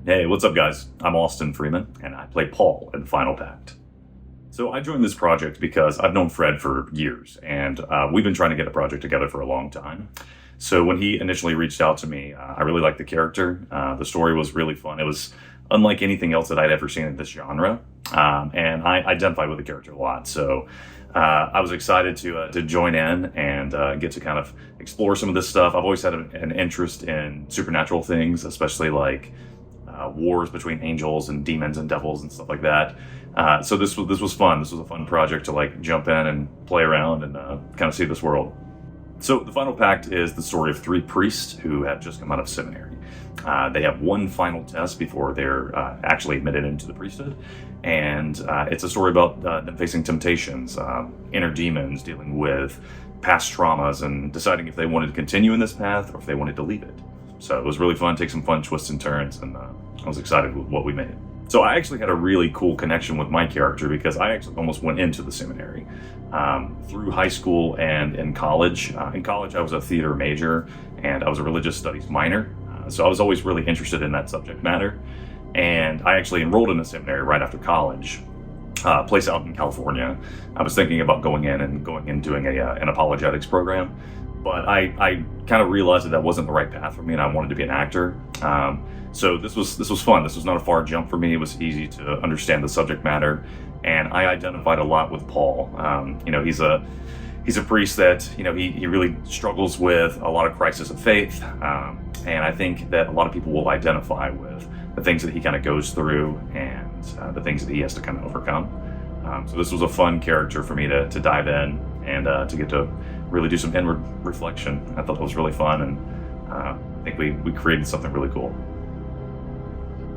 Hey, what's up, guys? I'm Austin Freeman, and I play Paul in Final Pact. So I joined this project because I've known Fred for years, and we've been trying to get a project together for a long time. So when he initially reached out to me, I really liked the character. The story was really fun. It was unlike anything else that I'd ever seen in this genre, and I identified with the character a lot. So I was excited to join in and get to kind of explore some of this stuff. I've always had an interest in supernatural things, especially like wars between angels and demons and devils and stuff like that. So this was fun. This was a fun project to like jump in and play around and kind of see this world. So the Final Pact is the story of three priests who have just come out of seminary. They have one final test before they're actually admitted into the priesthood, and it's a story about them facing temptations, inner demons, dealing with past traumas, and deciding if they wanted to continue in this path or if they wanted to leave it. So it was really fun, take some fun twists and turns, and I was excited with what we made. So I actually had a really cool connection with my character because I actually almost went into the seminary through high school and in college. In college, I was a theater major and I was a religious studies minor. So I was always really interested in that subject matter. And I actually enrolled in a seminary right after college, a place out in California. I was thinking about going in and doing an apologetics program. But I kind of realized that wasn't the right path for me, and I wanted to be an actor. So this was fun. This was not a far jump for me. It was easy to understand the subject matter, and I identified a lot with Paul. He's a priest that he really struggles with a lot of crisis of faith, and I think that a lot of people will identify with the things that he kind of goes through and the things that he has to kind of overcome. So this was a fun character for me to dive in and to get to really do some inward reflection. I thought it was really fun, and I think we created something really cool.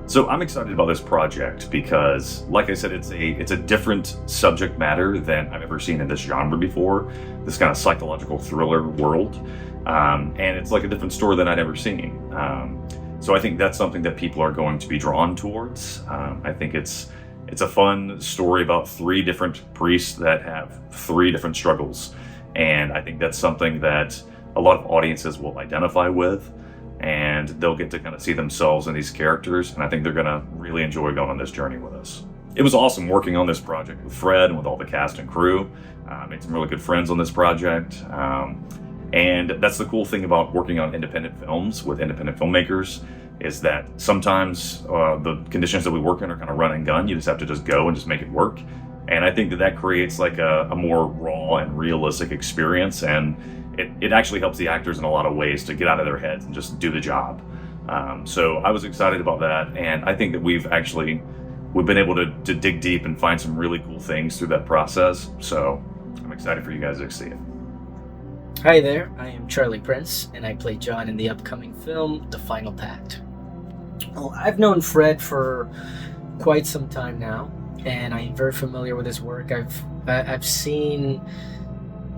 So I'm excited about this project because, like I said, it's a different subject matter than I've ever seen in this genre before, this kind of psychological thriller world, and it's like a different story than I'd ever seen. So I think that's something that people are going to be drawn towards. I think it's a fun story about three different priests that have three different struggles. And I think that's something that a lot of audiences will identify with, and they'll get to kind of see themselves in these characters. And I think they're going to really enjoy going on this journey with us. It was awesome working on this project with Fred and with all the cast and crew. Made some really good friends on this project. And that's the cool thing about working on independent films with independent filmmakers, is that sometimes the conditions that we work in are kind of run and gun. You just have to just go and just make it work. And I think that creates like a more raw and realistic experience, and it actually helps the actors in a lot of ways to get out of their heads and just do the job. So I was excited about that, and I think that we've been able to dig deep and find some really cool things through that process. So I'm excited for you guys to see it. Hi there, I am Charlie Prince, and I play John in the upcoming film, The Final Pact. Well, I've known Fred for quite some time now, and I'm very familiar with his work. I've seen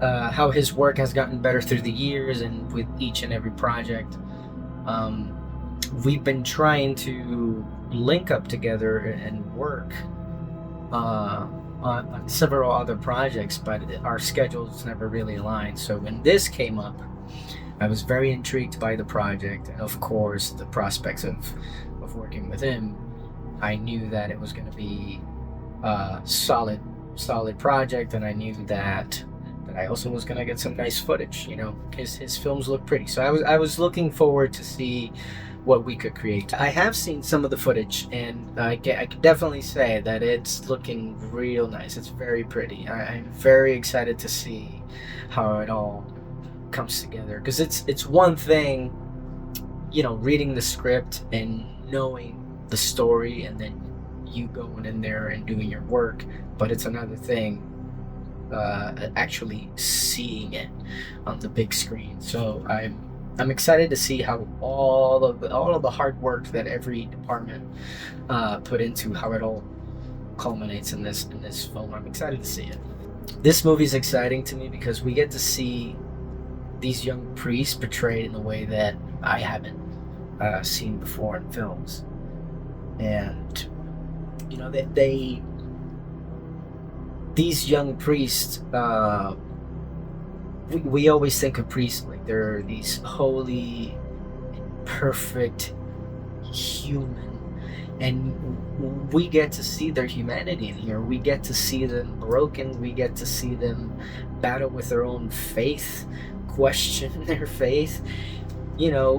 how his work has gotten better through the years, and with each and every project. We've been trying to link up together and work on several other projects, but our schedules never really aligned. So when this came up, I was very intrigued by the project, and of course the prospects of working with him. I knew that it was going to be a solid project, and I knew that I also was going to get some nice footage. His films look pretty, so I was looking forward to see what we could create. I have seen some of the footage, and I can definitely say that it's looking real nice. It's very pretty. I'm very excited to see how it all comes together, because it's one thing, reading the script and knowing the story, and then you going in there and doing your work, but it's another thing actually seeing it on the big screen. So I'm excited to see how all of the hard work that every department put into how it all culminates in this film. I'm excited to see it. This movie is exciting to me because we get to see these young priests portrayed in a way that I haven't seen before in films, and these young priests, we always think of priests like they're these holy, perfect human and we get to see their humanity in here. We get to see them broken. We get to see them battle with their own faith, question their faith. You know,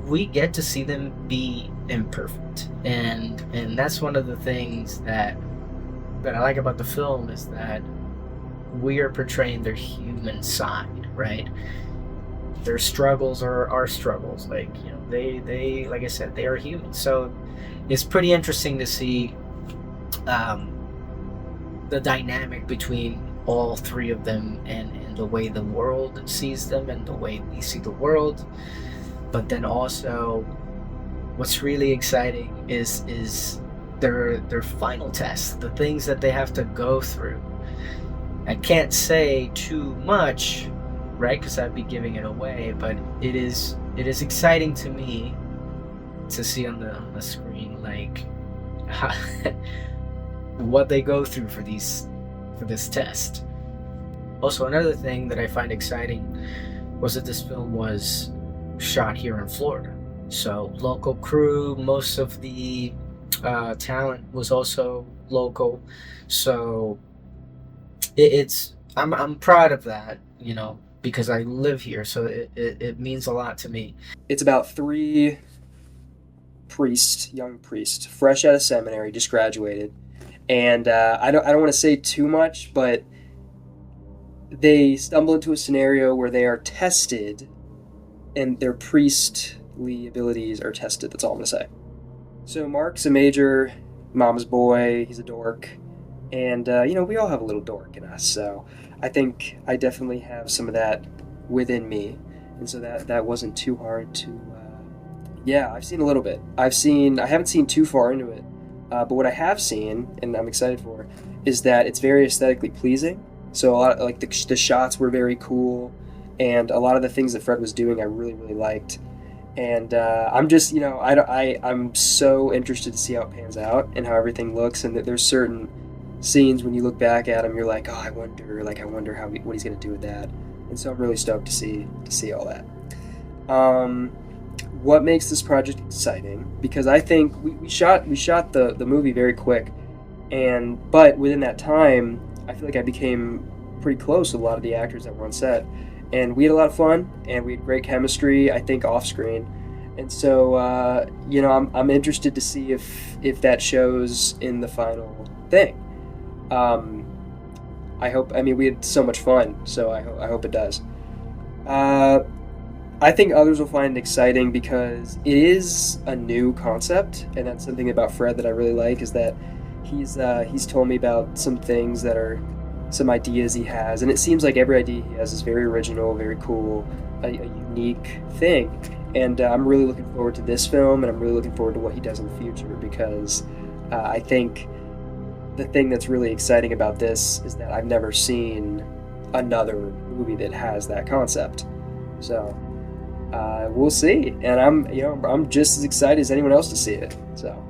we get to see them be imperfect, and that's one of the things that I like about the film, is that we are portraying their human side, right? Their struggles are our struggles. Like, you know, they like I said, they are human. So it's pretty interesting to see the dynamic between all three of them, and the way the world sees them and the way we see the world. But then also, what's really exciting is their final test, the things that they have to go through. I can't say too much, right, because I'd be giving it away, but it is exciting to me to see on the screen, like, how, what they go through for this test. Also, another thing that I find exciting was that this film was shot here in Florida. So local crew, most of the talent was also local. So I'm proud of that, you know, because I live here. So it means a lot to me. It's about 3 young priests, fresh out of seminary, just graduated. And I don't want to say too much, but they stumble into a scenario where they are tested, and their priestly abilities are tested. That's all I'm going to say. So Mark's a major, mama's boy, he's a dork, and, you know, we all have a little dork in us, so I think I definitely have some of that within me, and so that wasn't too hard to, yeah, I've seen a little bit. I haven't seen too far into it, but what I have seen, and I'm excited for, is that it's very aesthetically pleasing. So a lot of, like, the shots were very cool, and a lot of the things that Fred was doing I really, really liked. And I'm just, you know, I'm so interested to see how it pans out and how everything looks, and that there's certain scenes when you look back at them, you're like, oh, I wonder what he's going to do with that. And so I'm really stoked to see all that. What makes this project exciting? Because I think we shot the movie very quick, but within that time, I feel like I became pretty close with a lot of the actors that were on set, and we had a lot of fun, and we had great chemistry, I think, off screen. And so, you know, I'm interested to see if that shows in the final thing. I mean, we had so much fun, so I hope it does. I think others will find it exciting because it is a new concept, and that's something about Fred that I really like, is that he's told me about some things that are some ideas he has, and it seems like every idea he has is very original, very cool, a unique thing. And I'm really looking forward to this film, and I'm really looking forward to what he does in the future, because I think the thing that's really exciting about this is that I've never seen another movie that has that concept. So we'll see, and I'm just as excited as anyone else to see it. So.